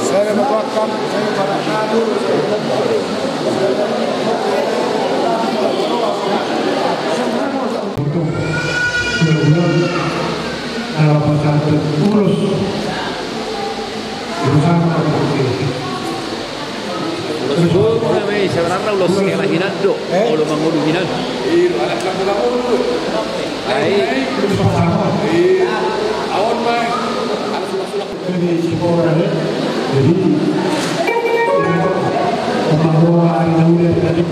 Saya berdoakan saya para nadur untuk benar-benar dalam pesantren urus bersama Una vez se agarra los que imaginando o lo mangoruginando. Ahí. Jadi pembawa hari tadi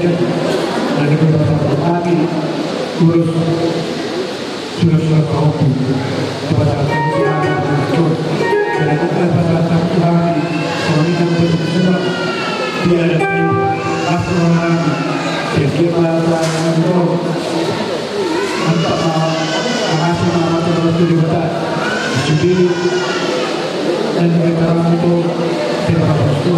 ada beberapa kali urus sudah kau pun pada saat itu dan pada saat itu suami dan bersama dia ada astronomi sekitar itu antara mengasih nama terus juga jadi dan mereka itu tidak pasti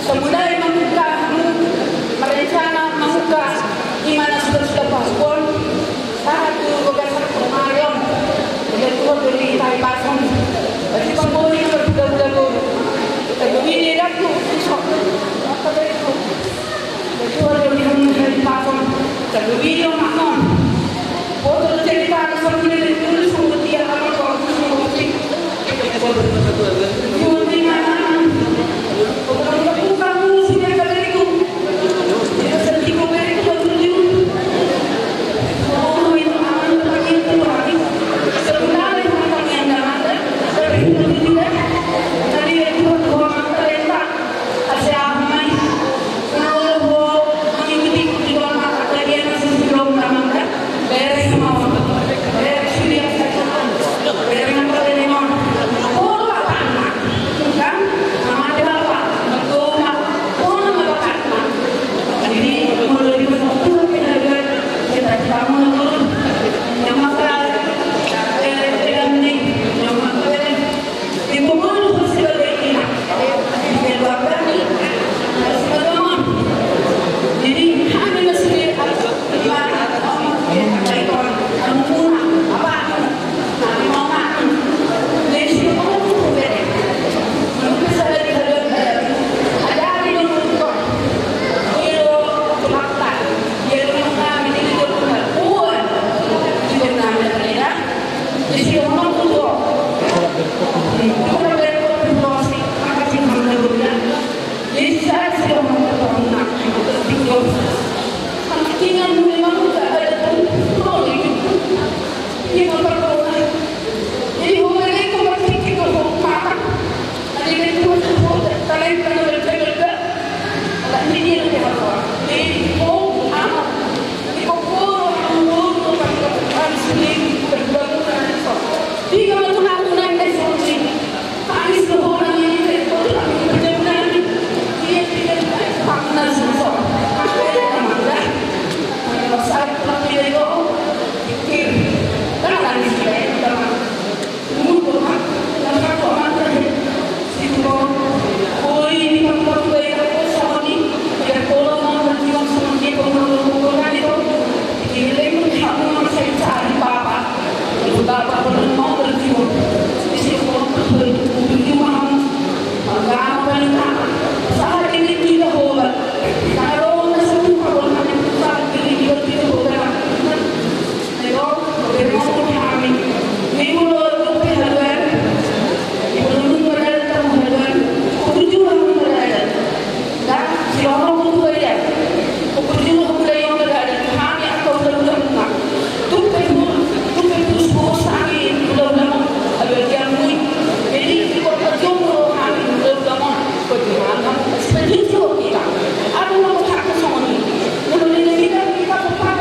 Semulai merencana membuka di mana sudah paspor satu bekas kemarin dengan dua beli tai pasang jadi pembeli sudah ini aku besok apa itu dua beli pasang jadi video makon foto cerita sambil itu semua dia akan kau musik Terima kasih. Selain kerana berjaga-jaga, ini dia lebih halal. Ini pun amat. Ini pun pun pada sini berbangunan itu. Jika mengenal dari sini, kami semua orang ini berjalan dia tidak pernah susah. Kalau saat kami itu, karena kami sudah umur yang satu orang itu, ini kalau kita sama ni, kita kalau mau berjuang sama dia, kalau itu, ini lagi kami masih cari bapa, bapa kalau mau berjuang, di sini kalau berjuang, agak apa saat ini tidak boleh, kalau nasib kalau mana saat ini tidak boleh, kalau berjuang kami, ini mulai berjalan, belum berjalan, berjuang berjalan, dan siapa pun berjalan, berjuang berjalan berjalan, hanya atau berjuang, tu semua sangat berjuang, ada yang mui, jadi kalau berjuang kami berjuang, berjuang, seperti itu kita, ada yang berhak sama ni, kemudian kita berhak,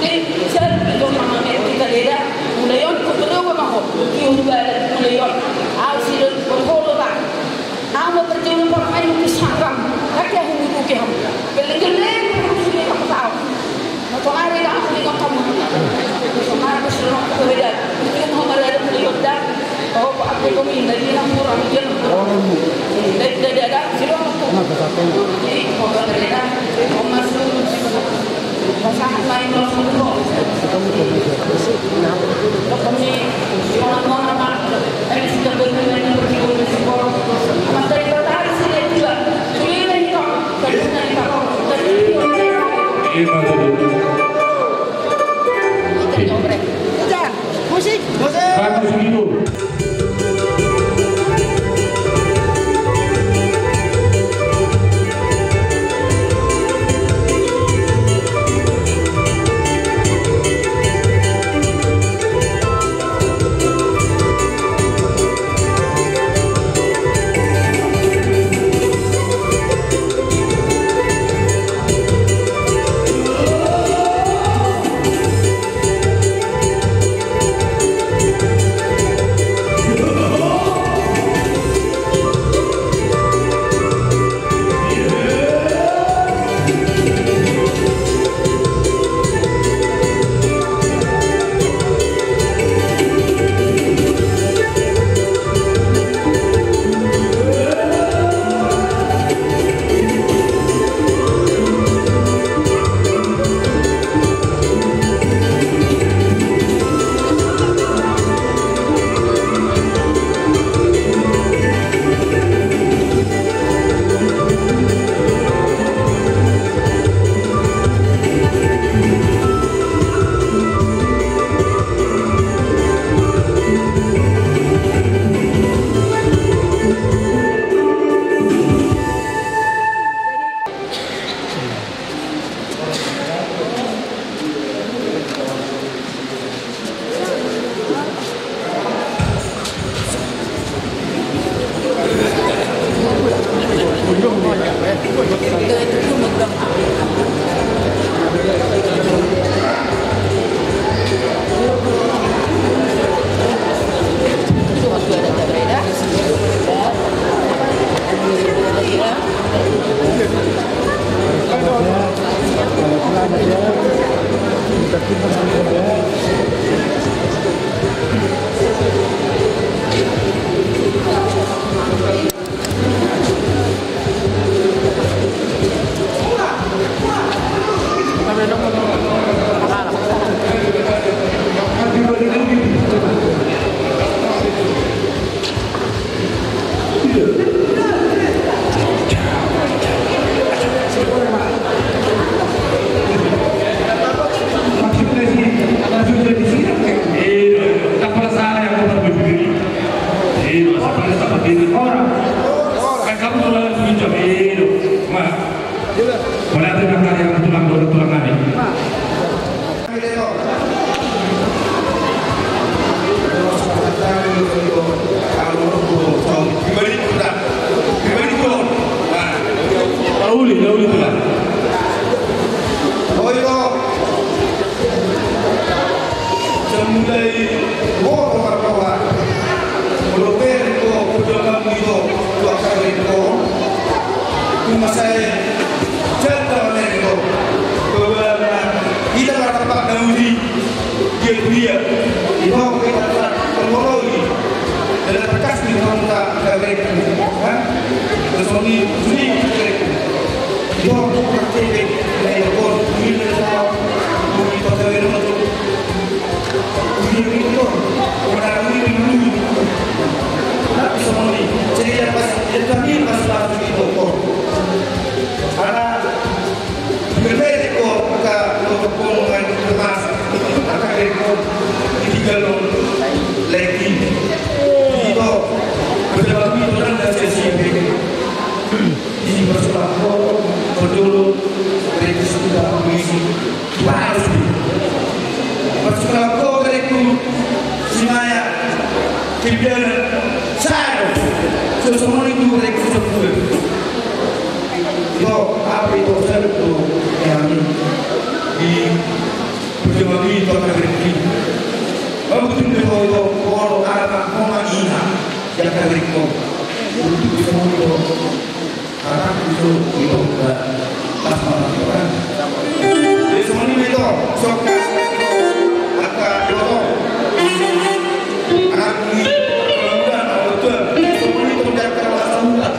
jadi saya berjuang mana kita lihat, mulai on berjuang mahu, kita mulai on, awal berkorban. Amo berjuang orang itu sangat, tak ada yang bukan ham. Kelengaran harus kita tahu. Macam ada yang aku lihat kamu, macam ada seorang kerja, itu hamil ada berjuang. Oh, aku kami dari orang orang dia, dari ada seorang tu. Jadi orang kerja, orang masuk, pasangan lain masuk tu. Kami orang ada sudah berjuang berjuang berjuang. Masih bertahan sini juga. Sulit lagi tak? Kerana kita musik. Bagus gitu. Kalau Cuma saya jatuh mereka bahwa kita bertempat Daudi dia itu kita teknologi dan bekas di kita mereka kan terus ini itu praktek dari ekor ini adalah itu dari itu itu orang ini tapi semua ini jadi pas jadi pas lagi itu karena berbeda kok untuk hubungan kemas akan ekor ditinggal lagi itu beberapa itu orang dan sesi ini bersuara berdulu mereka sudah mengisi harus bersuara kau mereka simaya kebiasaan saya semua itu mereka sudah buat itu apa itu saya itu yang di perjuangan itu akan berhenti betul betul itu kalau ada orang ina yang akan berhenti untuk semua itu karena itu pas malam orang jadi semua ini itu suka maka itu anak ini kemudian betul semua itu menjadi masalah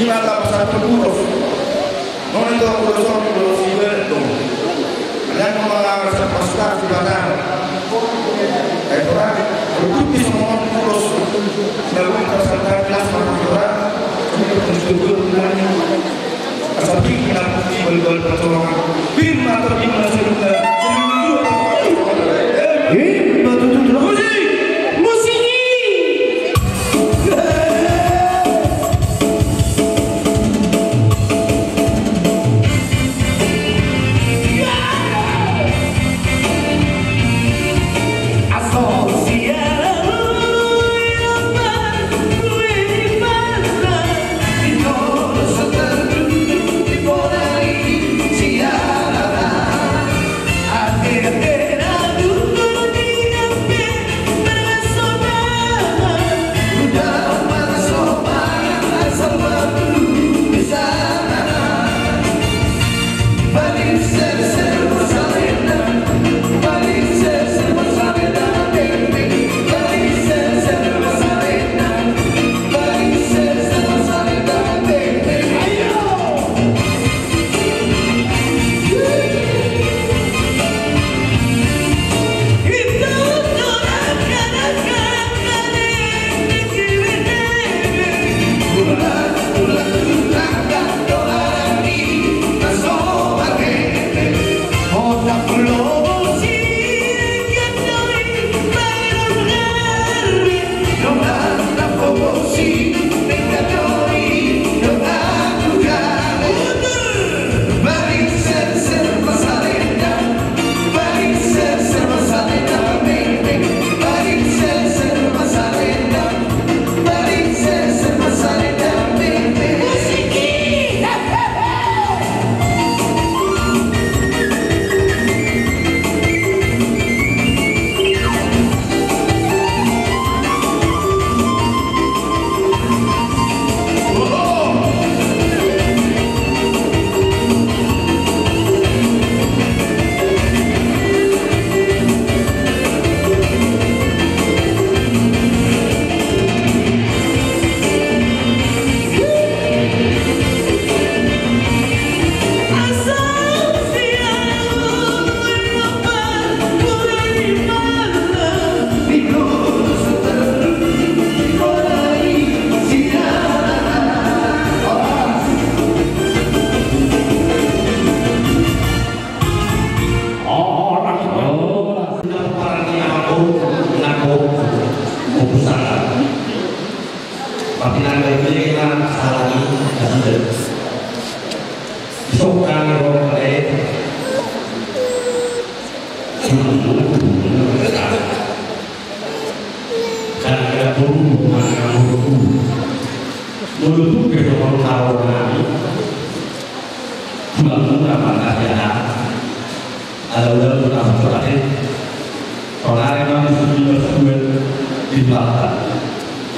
di mana pasal terburuk non itu kurus itu dan mengalami pasal di belakang itu orang untuk semua kurus dalam pasal kelas orang untuk seperti kita beli pertolongan firman atau firman sudah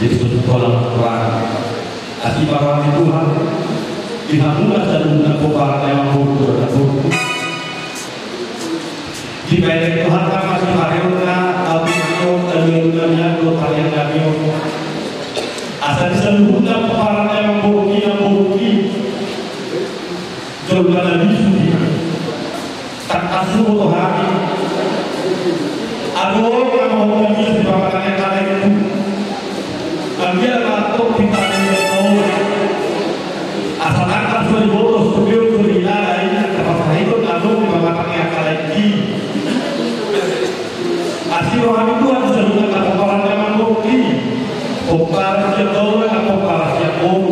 Jadi sekolah Quran. Asli para Tuhan dihamdulillah dan mengubah yang buruk tersebut. Di balik Tuhan kami masih mariona alhamdulillah terlindungnya dua kali kami. Asal seluruhnya para yang buruk jauhlah lebih suci. Tak asuh Tuhan. Aduh, kamu mau pergi sebabkannya kalian itu. Dia masuk di tangan asal angkat sudah bolos sebelum sudah lain apa itu lalu mengatakan kalian ini asli orang itu harus melakukan orang yang membukti pokar jauh atau pokar jauh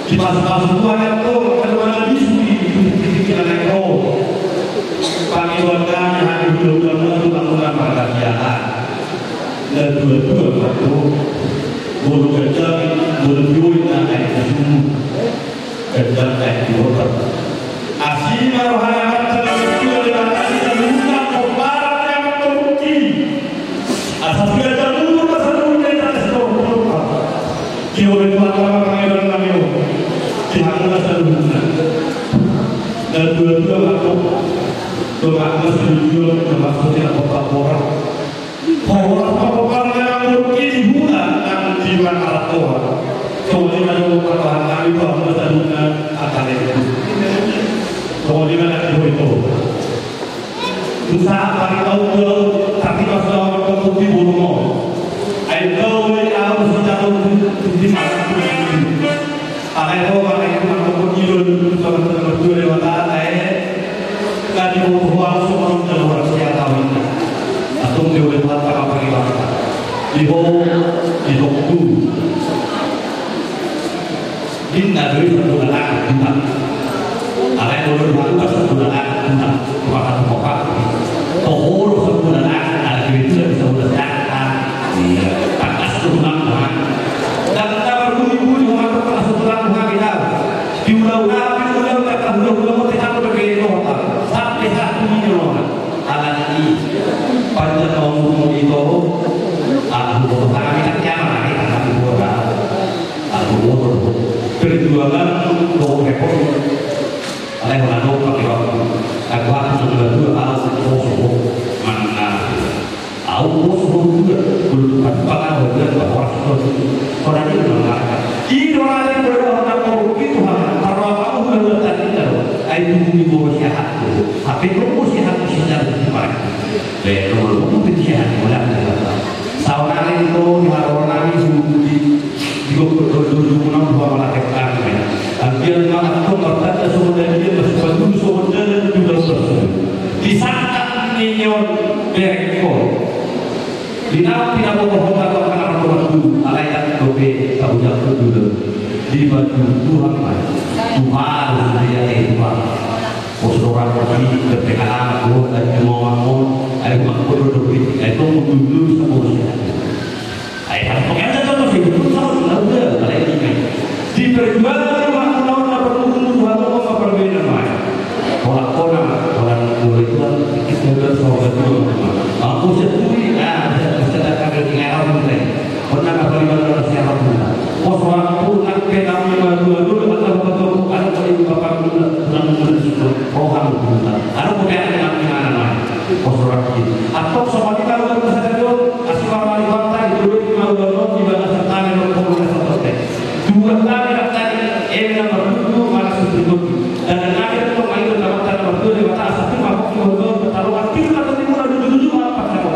di masa-masa Tuhan itu kedua nabi di pikiran itu panggilan kami hari dua-duanya bangunan perkasiaan dan dua-dua waktu bulu kerja, bulu duit dan air susu kerja air dibuat. Asyik maruhan terlalu dengan kasih seluruh kebaran yang terbukti. Asal kerja dulu pasal dunia dan seluruh. Kau itu adalah pangeran kami. Dihantar seluruhnya. Dan dua-dua waktu doa seluruh maksudnya orang. Orang yang terbukti dibuat. Di mana Tuhan, kemudian ada beberapa kali bahwa masalahnya akan itu, kemudian ada itu. Usaha kami tahu tapi masalah orang di burung, ayo harus jauh di mana pun. Ayo orang itu sama berdua lewat kali buat semua orang siapa ini, atau lewat apa kita. Di waktu Inna dari sebulan Inna Alay dulu berubah sebulan Inna Kuakan muka Tohur sebulan Ada itu dari sebulan Atas sebulan Tuhan Dan kita berbunyi-bunyi Mengatur sebulan Tuhan kita Di ulang-ulang kata ulang-ulang kita berbeda Sampai satu ini Alat ini Panjang ngomong itu aku kami tak nyaman lagi aku borak aku bodoh perjuangan untuk repot oleh orang pakai waktu aku sudah harus bodoh mana aku bodoh juga belum pada dan bahwa orang ini mengatakan ini orang yang berdoa begitu kalau kamu sudah tadi tahu ayo bumi bawa sehat tapi kamu sehat sehat gimana kalau kamu sehat boleh tahun itu di hari di dua malah kekan dia malah itu berkata sebenarnya dia bersebut sebenarnya juga bersebut di saat minyon berkor di dalam tidak bohong atau karena waktu alaikat dobe tahu jatuh dulu di baju Tuhan Tuhan dia Tuhan orang pergi berpengalaman dan mau ayo makhluk hidup itu dulu semuanya ayo pengen contoh hidup sama sudah lagi di perjuangan makhluk perlu Tuhan apa perbedaan orang itu kita sahabat aku sendiri sedangkan dengan orang lain pernah kali mana siapa pun pos waktu nak kami dulu atau ada kali bapak dulu program dulu ada kemudian dengan orang itu atau sama kita udah bisa dulu asal kali waktu itu dulu di mana serta dengan komunitas tertentu dua kali tadi yang berdua mana seperti dan akhirnya pemain dalam tanda berdua di mata asal itu mabuk berdua bertaruh aktif atau timur ada dulu apa kata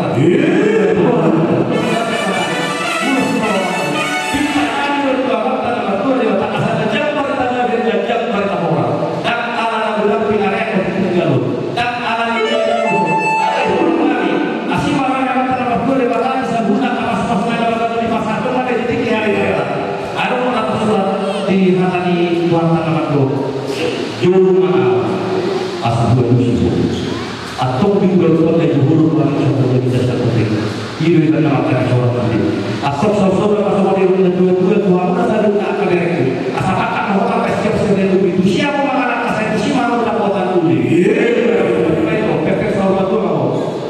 atau tinggal pada jurus orang yang tidak seperti ini dengan mata seorang tadi asal saudara masuk di dua Tuhan ada akan direku asal akan mau apa siap sebenarnya itu siapa mengalah asal itu siapa mau lakukan ini itu perfect saudara tu mau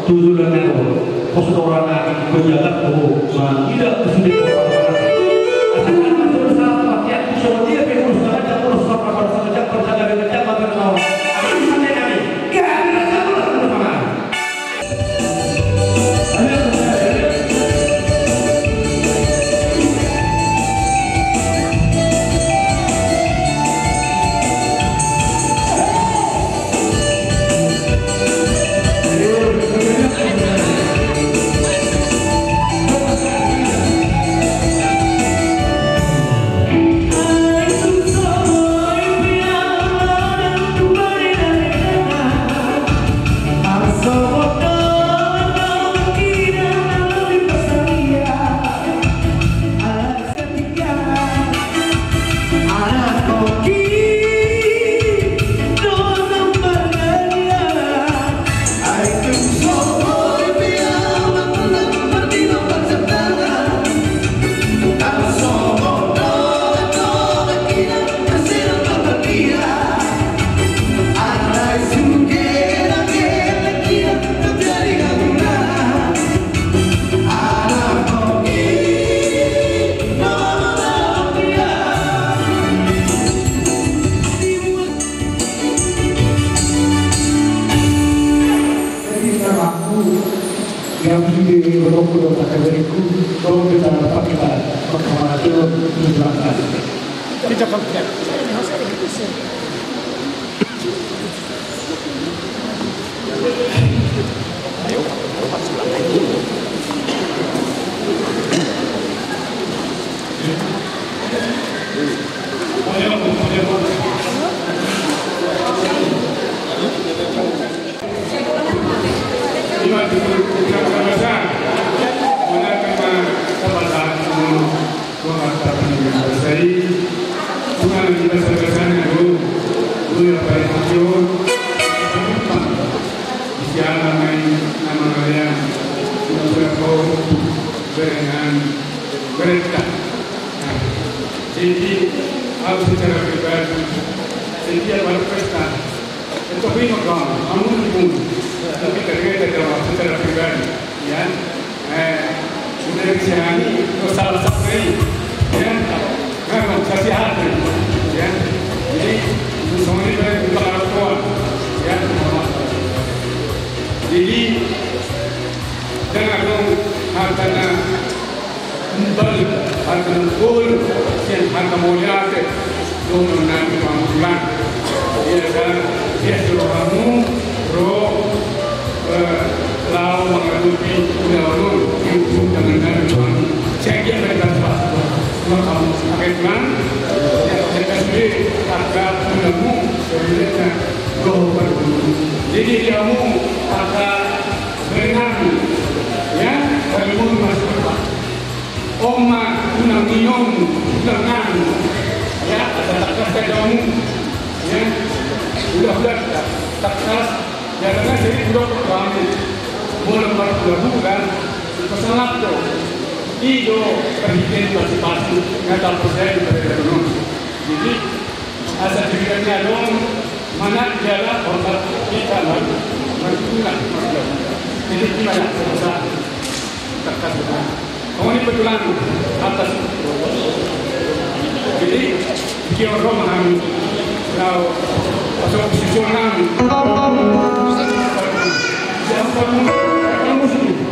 tujuan itu saudara lagi berjalan tidak kesulitan berangkat. Kita komplit. Jadi harus secara pribadi. Jadi apa pesta? Itu prima kamu, kamu pun. Tapi terkait dengan secara pribadi, ya. Sudah disini, itu salah satu ya. Kalau kasih hati, ya. Jadi itu semua ini pengalaman, ya. Jadi jangan dong hartanya balik harta kul yang harta mulia ke dono nanti panggilan dia kan dia suruh kamu roh lau mengadupi ulaun itu dengan nanti pang cek yang mereka pas kamu pakai plan yang mereka sendiri harga ulamu sebenarnya roh berdua jadi kamu harga berenang ya kalau masuk Oma unang minum dengan ya ada tak kamu ya udah tak jangan jadi udah kamu boleh berbulan pesanap tuh itu perhatian masih pasti nggak tahu saya berdoa jadi asal dirinya dong mana jalan otak kita lah berbulan jadi gimana selesai tak kamu ini betulan atas jadi dia orang yang kalau masuk posisional yang musuh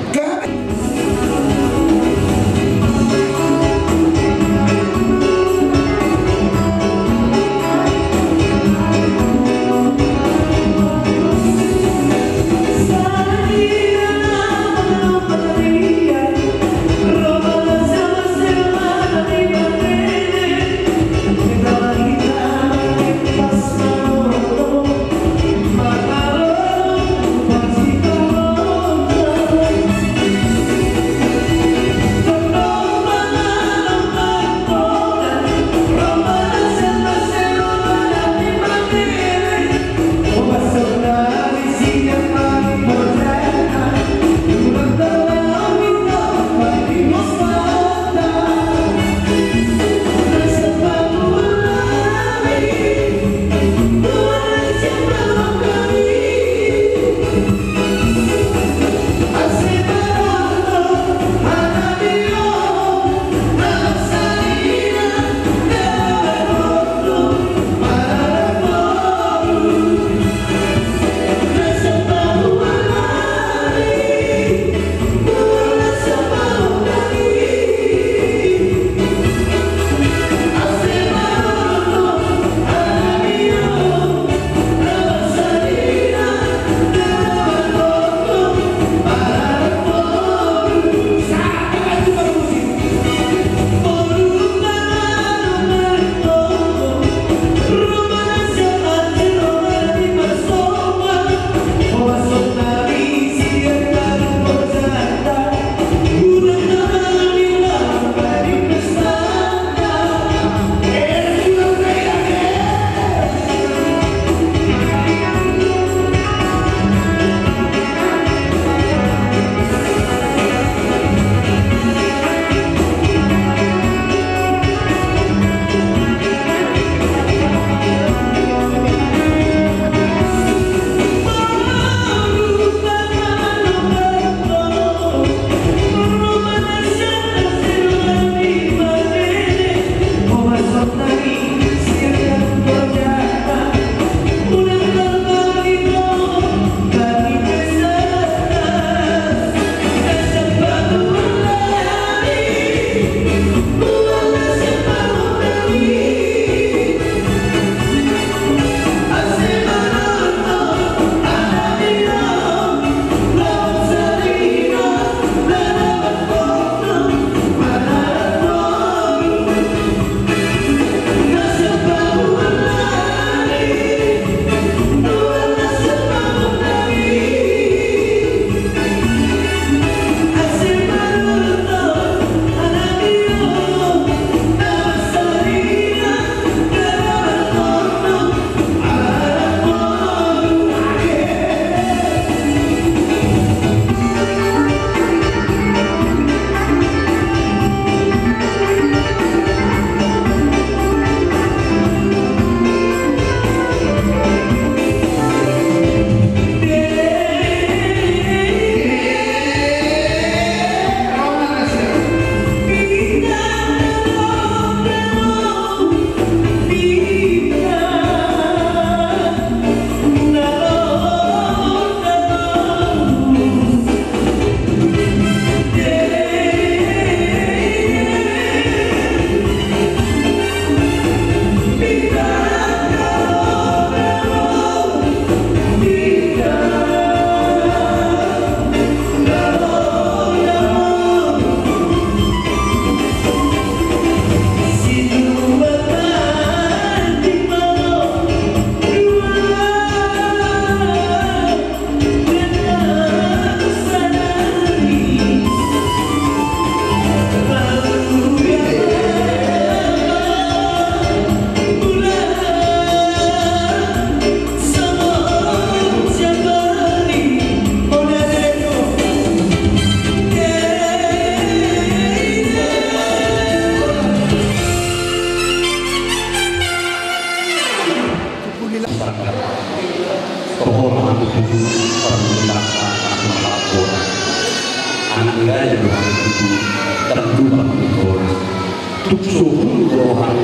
tukso rohan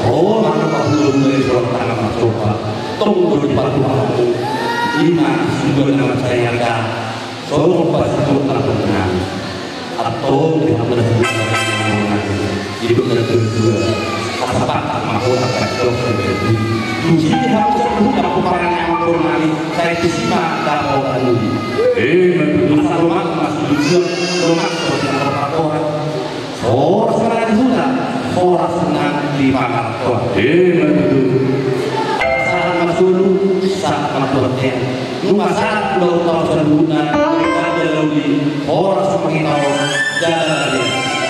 oh mana belum dari surat tangan coba tunggu di batu aku lima sudah nama saya ada solo pas itu terkenal atau dengan benar-benar itu kedua apa mahkota kacau terjadi jadi harus terbuka peperangan yang formali saya terima dapat alui masa rumah masih juga rumah seperti orang oh sekarang sudah orang senang di Pangarto saat masuk saat masuknya rumah saat udah tahu serbuna ada lagi orang semakin tahu jalan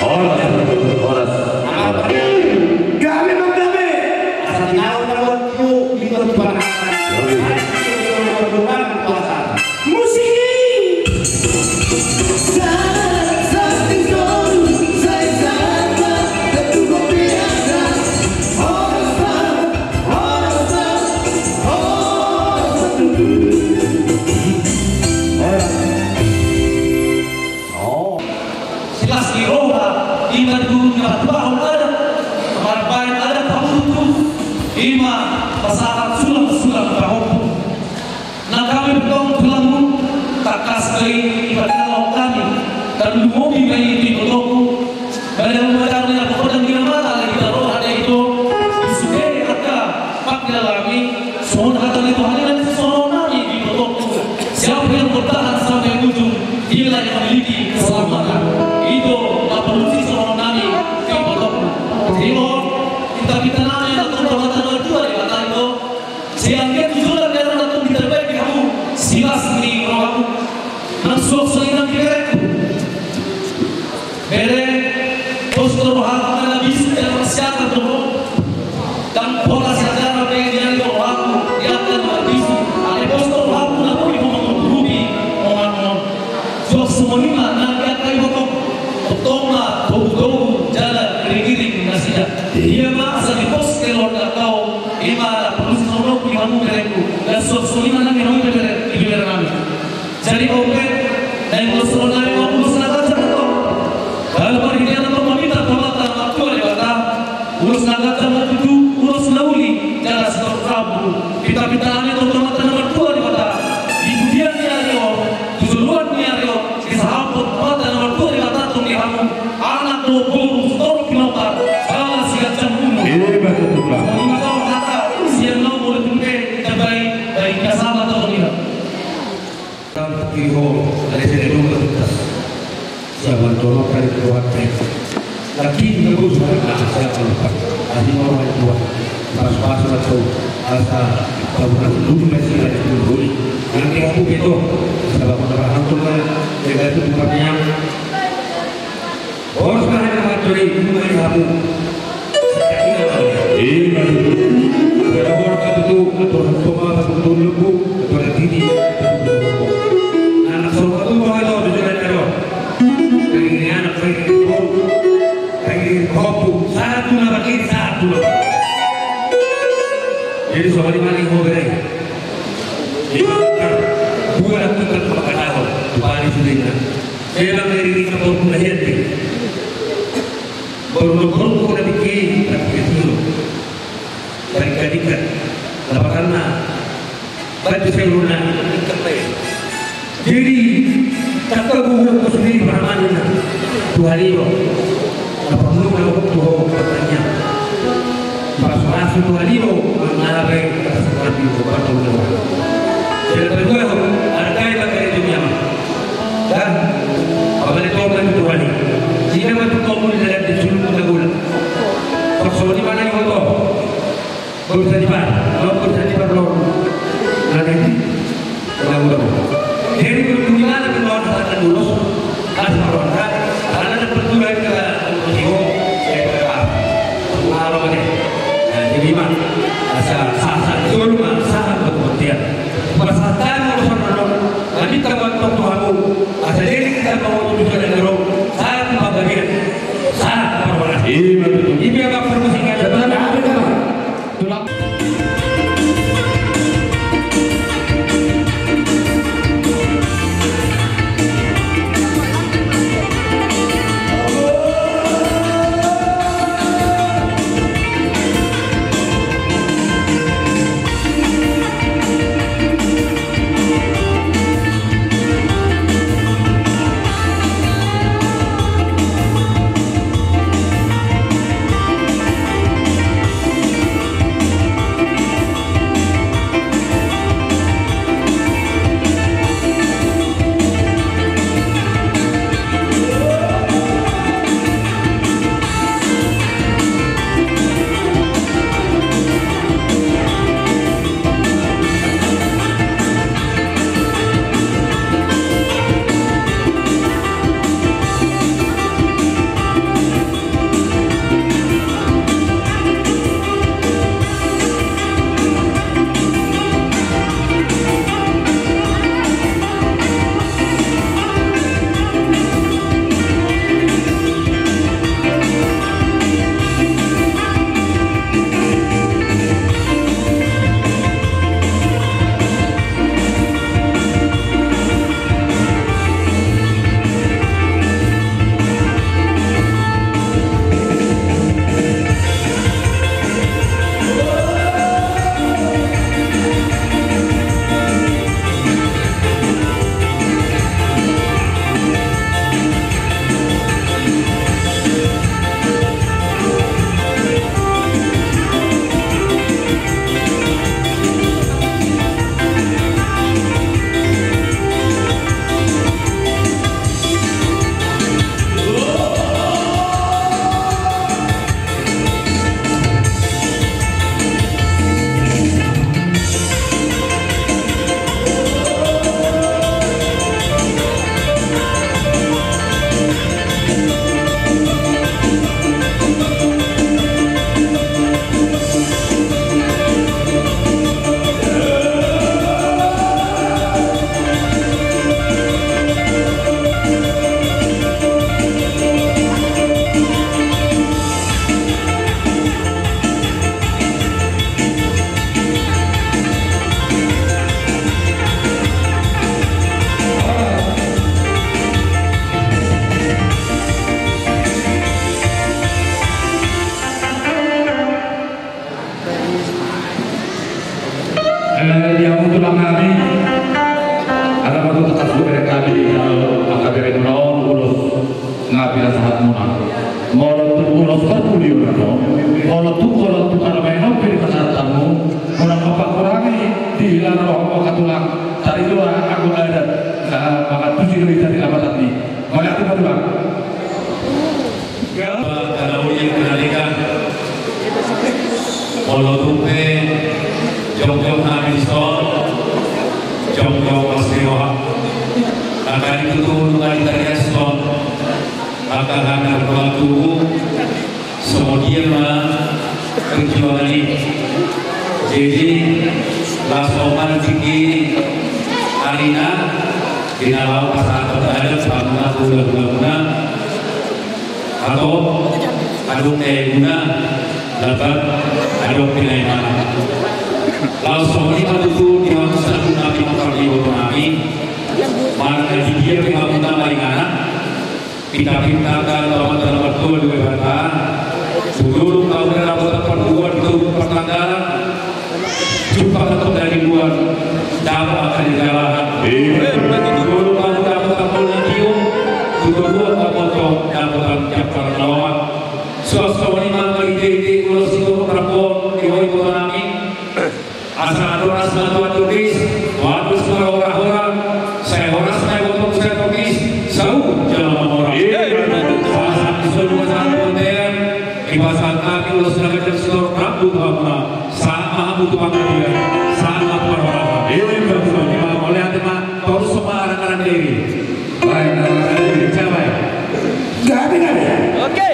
orang kami menggabe asal tahu lewat yuk di tempat musik pasangan sulam berhukum. Nah kami bertemu pelaku takas dari ibadah kami dan mobil dari di kotoku. Banyak macam yang berkodam di mana lagi taruh ada itu disukai harga pakai lagi. Soal harga itu hanya soal nami di kotoku. Siapa yang bertahan sampai ujung dia yang memiliki keselamatan. Itu tak perlu sih soal nami di kotoku. Jadi kita nami yang terhormat berdua di kata itu. Siang dia tujuan dari orang itu terbaik di kamu. Silas di rohamu. Langsung seinan kireku. Bere poster rohamu karena bisa dan masyarakat dulu. Dan pola sejarah yang dia di rohamu dia akan berbisa. Ada poster rohamu namun ibu mengurubi orang-orang. Jok semuanya nanti akan ibu Toma, tohu jalan kiri-kiri nasihat. Dia masa di pos keluarga kau. Ima perlu seorang kamu mereka. Dan suami anak yang kamu beri kami. Jadi oke. Dan kalau seorang yang kamu senang saja. Kalau perhatian atau meminta permata waktu ada kata. Urus naga sama itu urus lauli. Jangan setor Prabu. Kita anak atau permata nomor 2 di kata. Ibu dia ni ayo. Tujuan ni ayo. Sahabat permata nomor 2 di kata. Kamu anak dogo setor kilokar salah siat jambuno betul lah kalau kata siang lo boleh tunjuk terbaik dari kasaba atau tidak dalam kiro dari sini dulu siapa tolong kali keluar lagi bagus banget siapa lupa tadi orang tua pas atau asa bangunan dulu masih ada dulu nanti aku gitu sebab orang tua jaga itu tempatnya. Orang sekarang yang mencuri rumah kamu, kalau orang itu aturan toma, aturan lembu, aturan tidi, anak seorang itu mau ada di jalan jalan, ini anak saya itu, lagi kopu, satu lagi satu, jadi soal di mana mau beri, bukan aku terpakai tahu, balik sendiri, saya dari ini kapal pun lahir. Baru-baru kau dah bikin itu, berikan-ikan, apa karena baju seluruhnya jadi tak tahu aku sendiri bagaimana Tuhan itu, apa perlu melakukan Tuhan katanya, pas Tuhan itu mengalami kesempatan itu pada Tuhan. Jadi kedua ada yang itu yang dan apa itu orang Tuhan ini. Jika masuk kamu di dalam disuruh gula, kalau di mana yang itu, berusaha di mana, kalau berusaha di mana, nanti gula. Jadi berkunjungan ke luar sana dulu, ada orang karena ada pertujuan ke Jiwo, saya berkata, malam ini, jadi mana, asal disuruh asal berkepentingan, persatuan urusan orang, nanti kawan Tuhanmu, asal ini kita mau tujuan negara. Ibu apa permusikan tulang kami ada waktu tekas gue kami kalau akabere menolong urus ngapila sahat muna ngolot urus berpuli orang ngolot tu kalau main pilih kesehatamu kurang apa kurangi di larang roh katulang cari dua aku ada maka tujuh dari tadi apa tadi mau lihat apa bang? Karena ujian kenalikan Molotupe Jong-jong Hamilton Jong-jong Pastiwa akan ditutulungan dari Aston akan akan berbantu kemudian perjuangan ini jadi lasoman tinggi Alina di dalam pasar terhadap bangunan guna atau aduk guna dapat aduk pilihan langsung ini betul di masa nabi motor di bawah nabi mana dia pengamunan maringana kita pintakan lawan dalam berdua dua bata dulu kau dapat perbuat itu pertanggalan jumpa tetap dari luar dapat akan dijalankan dulu kau dapat kapolnya tiung dulu kau potong dapat capar lawan suasana ini mangkali di ulos itu perempuan di bawah nabi asal ada tulis waktu semua orang-orang saya horas saya potong saya tulis sau jalan orang saat disuruh saat konten ibasan kaki ulos naga seluruh rabu bahwa saat mahamu tuang dia saat orang-orang ini betul ini oleh teman kau semua orang-orang diri baik orang-orang siapa ya nggak ada oke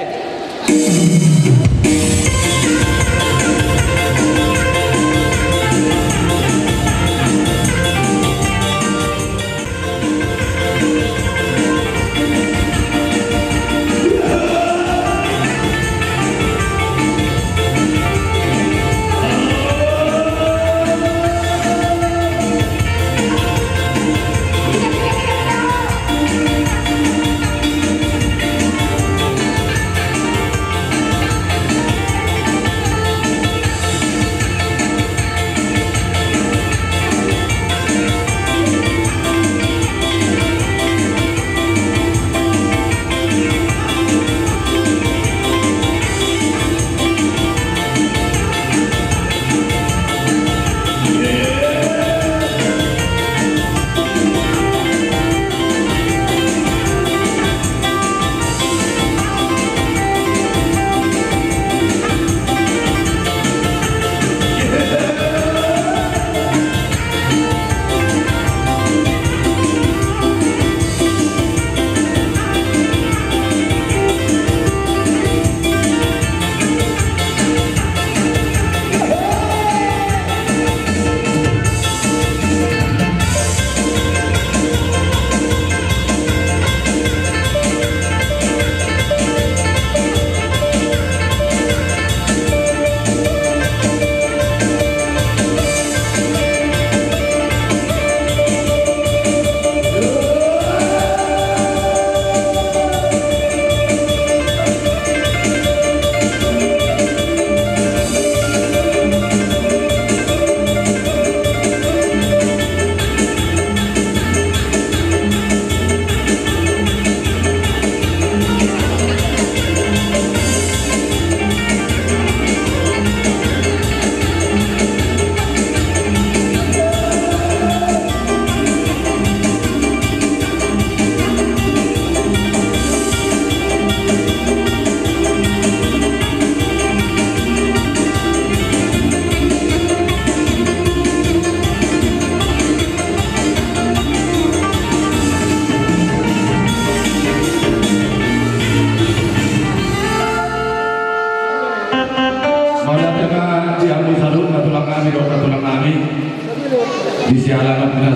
di sialan muna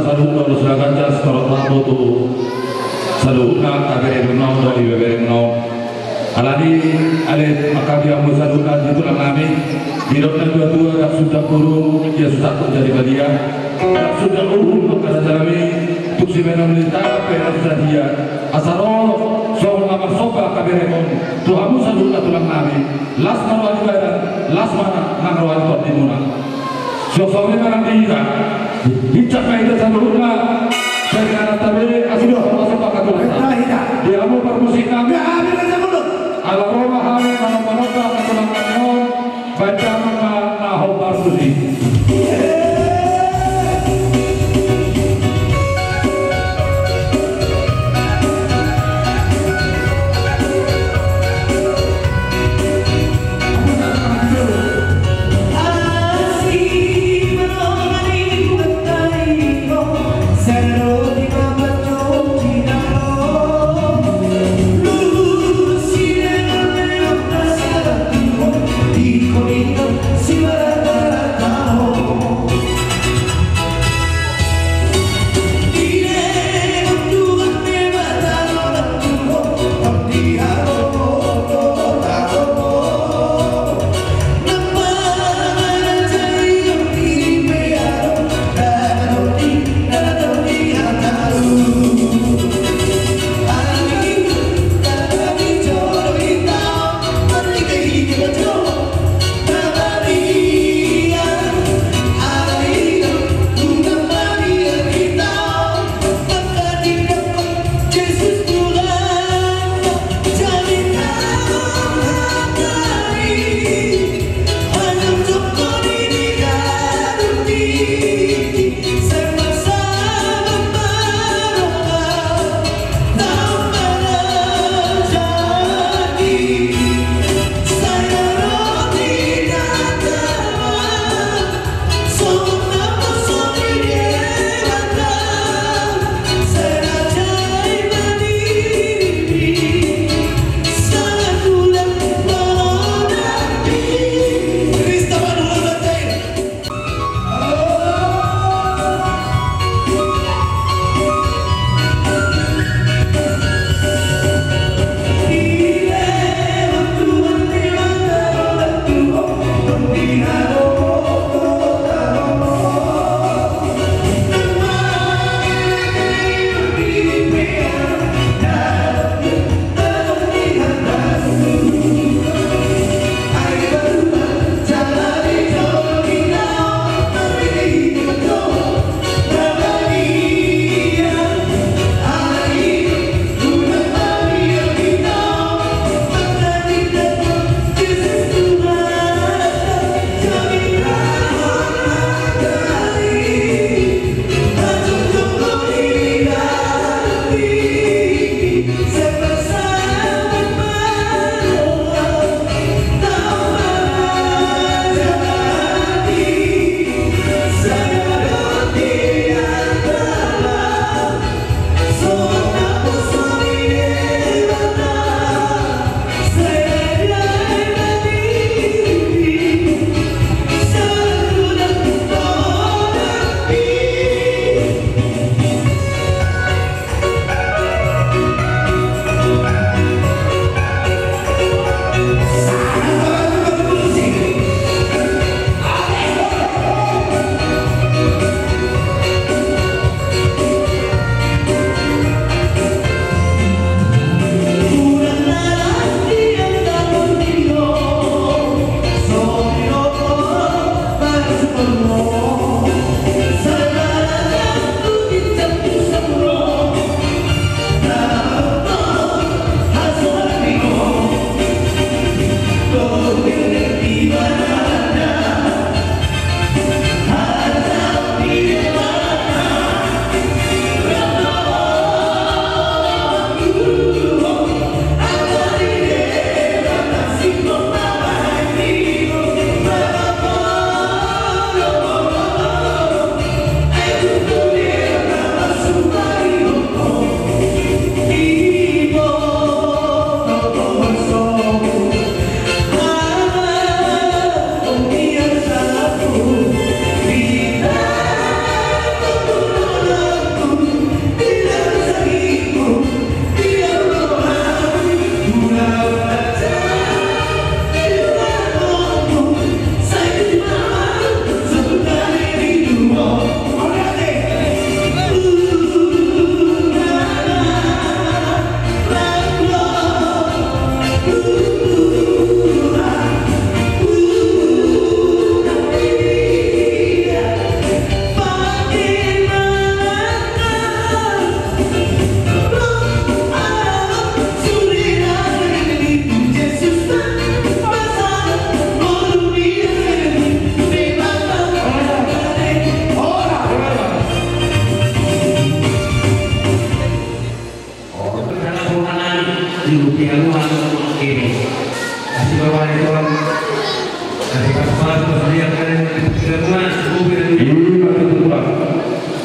salu do suragan jas korot rabo tu salu na kabere menau do ibere menau alani ale makabi amu salu na itu kami bidokna dua-dua yang sudah kurung dia sudah terjadi badia sudah urung maka jalami tuk si menau lintah pera dia asaro so ngamar soba kabere mon tu amu salu na tulang kami las maru ibara las mana ngaro al dimuna so family mana tiga Dicapai itu sebelumnya dengan tabe asal masuk pakai tulis. Dia mau permusikan. Ala Roma hari mana-mana ketulangan baca mana hobar musik. Lucy Tuhan dari kasar lihat kalian dengan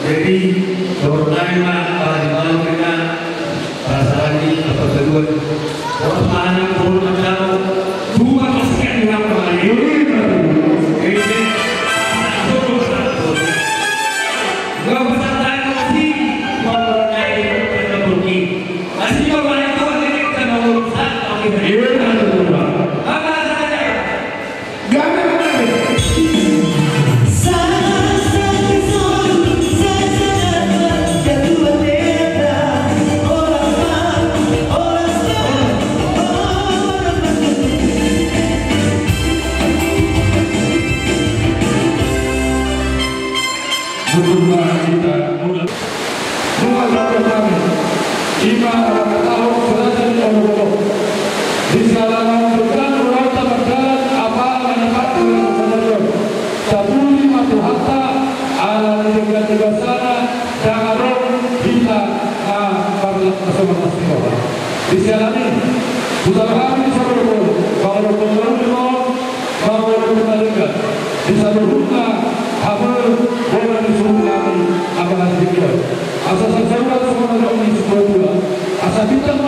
jadi terutama para jemaat kita rasa lagi atau kedua orang mana pun macam dua pasukan yang lagi ini nggak bisa tahu sih kalau naik ke Turki masih kalau naik ke Turki kita mau urusan tapi apa saja gak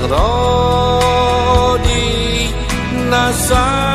Rodi nasa